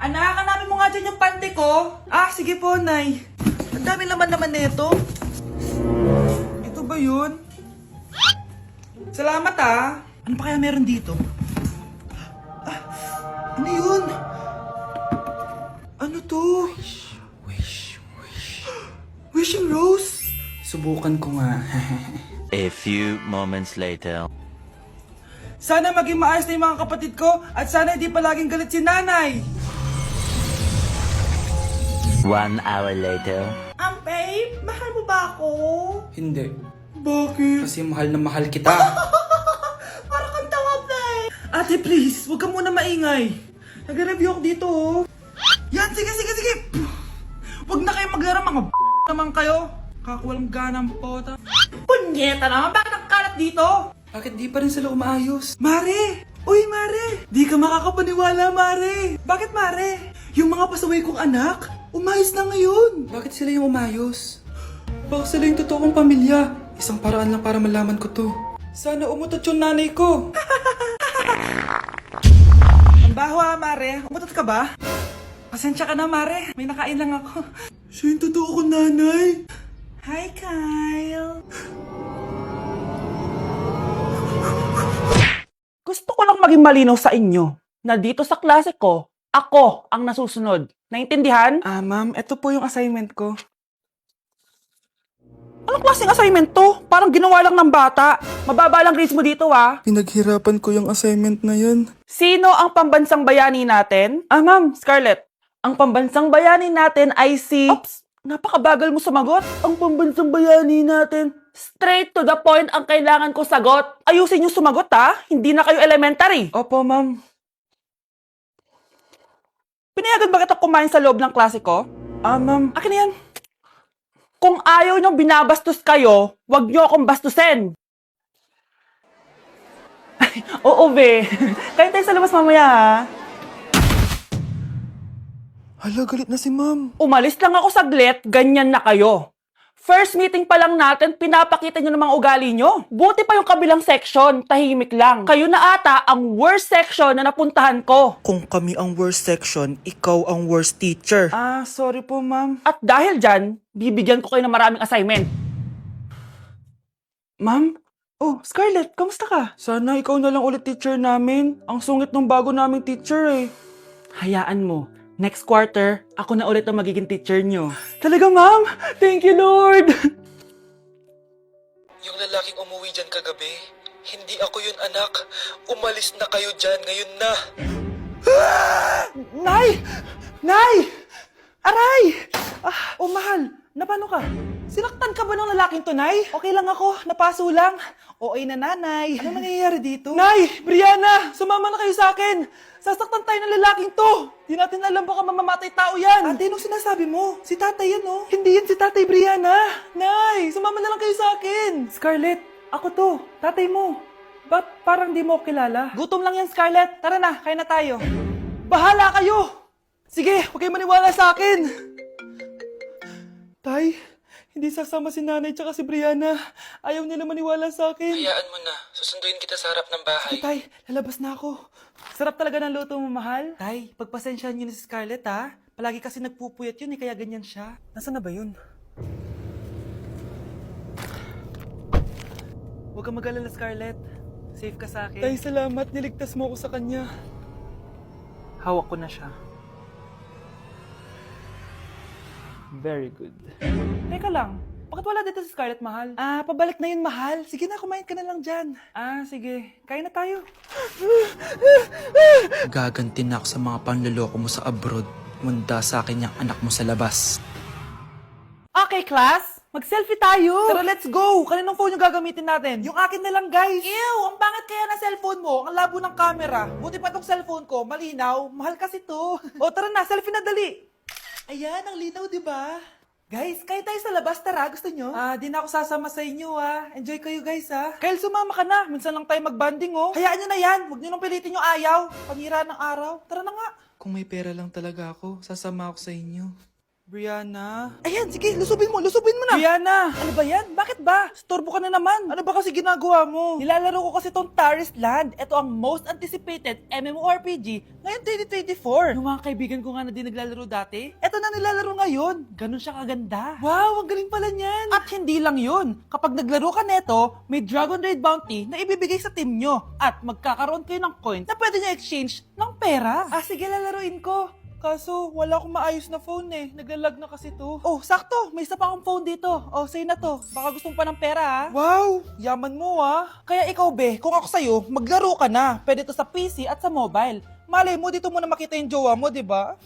Anak, hanapin mo nga dyan yung pante ko. Ah, sige po, Nay. Ang dami naman nito. Ito ba yun? Salamat ah. Ano pa kaya meron dito? Ah, ano yun? Ano to? Wish. Wishing Rose? Subukan ko nga. A few moments later. Sana maging maayos na yung mga kapatid ko at sana hindi palaging galit si nanay. 1 hour later. Babe, mahal mo ba ako? Hindi. Bakit? Kasi mahal na mahal kita. Para kang tawa, babe. Ate, please, huwag ka muna maingay. Nag-review ako dito, oh. Yan, sige. Huwag na kayo maglaro, mga naman kayo. Kakawalang ganang pota. Punyeta naman, bakit nagkalat dito? Bakit di pa rin sila umaayos? Mare! Uy, Mare! Di ka makakapaniwala, Mare! Bakit, Mare? Yung mga pasaway kong anak, umayos na ngayon. Bakit sila yung umayos? Baka sila yung totoong pamilya. Isang paraan lang para malaman ko to. Sana umutot yung nanay ko. Ang baho ha, Mare. Umutot ka ba? Pasensya ka na, Mare. May nakain lang ako. Siya yung totoo ko, nanay. Hi, Kyle. Gusto ko lang maging malinaw sa inyo na dito sa klase ko, ako ang nasusunod. Naintindihan? Ma'am, ito po yung assignment ko. Anong klaseng assignment to? Parang ginawa lang ng bata. Mababa lang grades mo dito, ah. Pinaghirapan ko yung assignment na yan. Sino ang pambansang bayani natin? Ma'am, Scarlett. Ang pambansang bayani natin ay si... Oops! Napakabagal mo sumagot. Ang pambansang bayani natin. Straight to the point ang kailangan ko sagot. Ayusin yung sumagot, ha? Hindi na kayo elementary. Opo, ma'am. Pinayagan ba kita kumain sa loob ng klase ko? Ma'am. Akin na yan. Kung ayaw niyong binabastos kayo, wag niyo akong bastusin. Ay, oo, be. Kain tayo sa labas mamaya, ha? Hala, galit na si ma'am. Umalis lang ako saglit, ganyan na kayo. First meeting pa lang natin, pinapakita nyo ng mga ugali nyo. Buti pa yung kabilang section, tahimik lang. Kayo na ata ang worst section na napuntahan ko. Kung kami ang worst section, ikaw ang worst teacher. Sorry po, ma'am. At dahil dyan, bibigyan ko kayo ng maraming assignment. Ma'am? Oh, Scarlett, kamusta ka? Sana ikaw na lang ulit teacher namin. Ang sungit ng bago naming teacher eh. Hayaan mo. Next quarter, ako na ulit ang magiging teacher nyo. Talaga, ma'am? Thank you, Lord! Yung lalaking umuwi dyan kagabi, hindi ako yun, anak. Umalis na kayo dyan ngayon na. Nay! Nay! Aray! Mahal. Napano ka? Sinaktan ka ba ng lalaking to, Nay? Okay lang ako. Napaso lang. Okay na, Nanay. Ano nangyayari dito? Nay! Brianna! Sumama na kayo sa akin! Sasaktan tayo ng lalaking to! Di natin alam baka mamamatay tao yan! Ate, anong sinasabi mo? Si tatay yan, oh. Hindi yan si tatay, Brianna! Nay! Sumama na lang kayo sa akin! Scarlett, ako to. Tatay mo. Ba't parang di mo ako kilala? Gutom lang yan, Scarlett. Tara na, kain na tayo. Bahala kayo! Sige, huwag kayo maniwala sa akin! Tay, hindi sasama si nanay tsaka si Brianna. Ayaw nila maniwala sa akin. Hayaan mo na. Susunduin kita sa harap ng bahay. Sige, Tay, lalabas na ako. Sarap talaga ng luto mo, mahal. Tay, pagpasensyahan niyo na si Scarlett, ha? Palagi kasi nagpupuyat yun, kaya ganyan siya. Nasaan na ba yun? Huwag kang mag-alala, Scarlett. Safe ka sa akin. Tay, salamat. Niligtas mo ako sa kanya. Hawak ko na siya. Very good. Teka lang. Bakit wala dito si Scarlett, mahal? Pabalik na yun, mahal. Sige na, kumain ka na lang dyan. Sige. Kain na tayo. Gaganti na ako sa mga panloloko mo sa abroad. Munda sa akin yung anak mo sa labas. Okay, class. Mag-selfie tayo. Tara, let's go. Kaninong phone yung gagamitin natin? Yung akin na lang, guys. Ew, ang pangit kaya na cellphone mo. Ang labo ng camera. Buti pa tong cellphone ko. Malinaw. Mahal kasi to. O, tara na. Selfie na dali. Ayan, ang linaw, di ba? Guys, kain tayo sa labas. Tara, gusto nyo? Di na ako sasama sa inyo, Enjoy kayo, guys, Kyle, sumama ka na. Minsan lang tayo mag-banding, oh. Hayaan nyo na yan. Huwag nyo nang pilitin yung ayaw. Panira ng araw. Tara na nga. Kung may pera lang talaga ako, sasama ako sa inyo. Brianna? Ayan, sige, lusubin mo na. Brianna! Ano ba yan? Bakit ba? Storbo ka na naman. Ano ba kasi ginagawa mo? Nilalaro ko kasi tong Taris Land. Ito ang most anticipated MMORPG ngayon 2024. Yung mga kaibigan ko nga na di naglalaro dati, ito na nilalaro ngayon. Ganun siya kaganda. Wow, ang galing pala niyan! At hindi lang yun. Kapag naglaro ka neto, may Dragon Raid Bounty na ibibigay sa team nyo. At magkakaroon kayo ng coins na pwede nyo exchange ng pera. Ah, sige, lalaruin ko. Kaso, wala akong maayos na phone eh. Naglalag na kasi to. Oh, sakto. May isa pa akong phone dito. Oh, sa'yo na to. Baka gusto mo pa ng pera, ha? Wow! Yaman mo ah! Kaya ikaw, be, kung ako sa'yo, maglaro ka na. Pwede to sa PC at sa mobile. Malay mo, dito mo na makita yung jowa mo, di ba?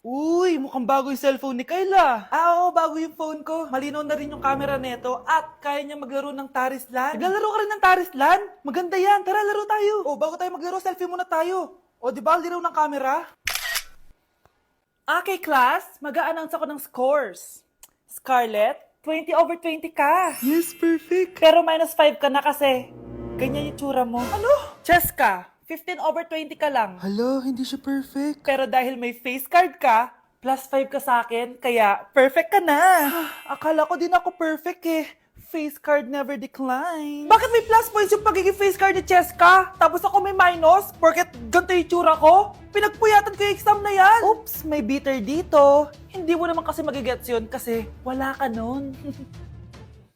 Uy, mukhang bago yung cellphone ni Kayla. Ah, oo, bago yung phone ko. Malinaw na rin yung camera neto at kaya niya maglaro ng Taris Land. Naglalaro ka rin ng Taris Land? Maganda yan. Tara, laro tayo. Oh, bago tayo maglaro, selfie muna tayo. O, di ba, liraw ng camera? Okay, class. Mag-a-announce ako ng scores. Scarlett, 20 over 20 ka. Yes, perfect. Pero minus 5 ka na kasi. Ganyan yung tsura mo. Ano? Cheska, 15 over 20 ka lang. Hala, hindi siya perfect. Pero dahil may face card ka, plus 5 ka sa akin, kaya perfect ka na. Akala ko din ako perfect eh. Face card never decline. Bakit may plus points yung pagiging face card ni Cheska? Tapos ako may minus? Porket ganito yung tsura ko? Pinagpuyatan ko yung exam na yan. Oops, may bitter dito. Hindi mo naman kasi magigets yun kasi wala ka nun.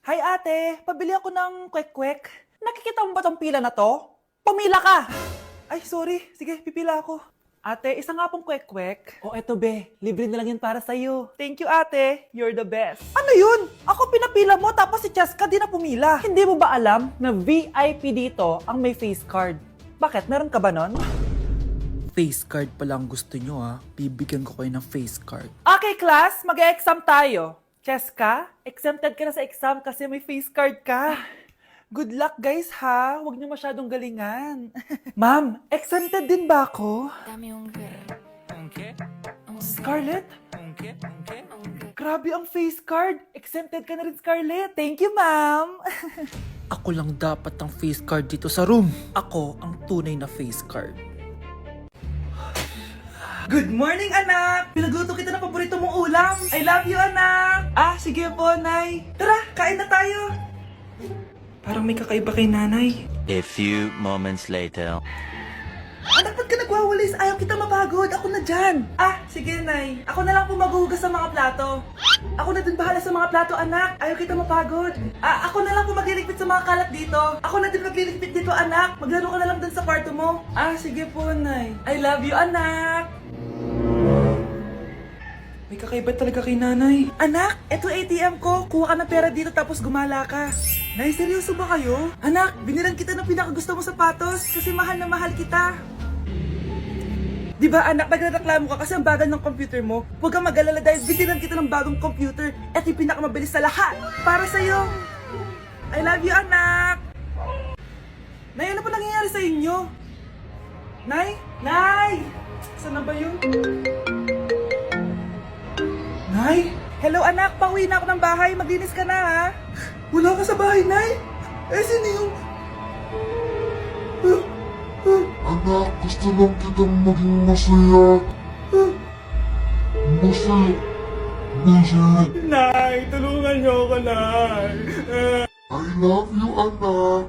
Hi ate, pabili ako ng kwek-kwek. Nakikita mo ba tong pila na to? Pumila ka! Ay, sorry. Sige, pipila ako. Ate, isa nga pong kwek-kwek. O eto be, libre na lang yun para sa'yo. Thank you ate, you're the best. Ano yun? Ako pinapila mo tapos si Cheska di na pumila. Hindi mo ba alam na VIP dito ang may face card? Bakit? Meron ka ba nun? Face card pala ang gusto nyo ah. Bibigyan ko kayo ng face card. Okay class, mag-exam tayo. Cheska, exempted ka na sa exam kasi may face card ka. Good luck guys ha. Huwag nyo masyadong galingan. Ma'am, exempted din ba ako? Dame un que, Scarlett? Grabe ang face card. Exempted ka na rin, Scarlett. Thank you, ma'am. Ako lang dapat ang face card dito sa room. Ako ang tunay na face card. Good morning, anak! Pinagluto kita ng paborito mong ulam. I love you, anak! Ah, sige po, Nay. Tara, kain na tayo. Parang may kakaiba kay Nanay. A few moments later. Anak, ba't ka nagwawalis? Ayaw kita mapagod. Ako na dyan. Ah, sige, Nay. Ako na lang po maghuhugas sa mga plato. Ako na din bahala sa mga plato, anak. Ayaw kita mapagod. Ah, ako na lang po magliligpit sa mga kalat dito. Ako na din magliligpit dito, anak. Maglaro ka na lang dun sa kwarto mo. Ah, sige po, Nay. I love you, anak. May kakaiba talaga kay Nanay. Anak, eto ATM ko. Kuha ka ng pera dito tapos gumala ka. Nay, seryoso ba kayo? Anak, binilan kita ng pinakagusto mo sapatos kasi mahal na mahal kita. Di ba anak, nagreklamo ka kasi ang bagal ng computer mo? Huwag kang mag-alala dahil binilan kita ng bagong computer. Ito yung pinakamabilis sa lahat. Para sa'yo. I love you, anak. Nay, ano pa nangyayari sa inyo? Nay? Nay! Saan na ba yun? Nay? Hello anak, pauwi na ako ng bahay. Maglinis ka na ha. Wala ka sa bahay, Nay? Eh, sino yung... Anak, gusto lang kitang maging masaya. Masaya. Masaya. Nay, tulungan niyo ako, Nay. I love you, anak.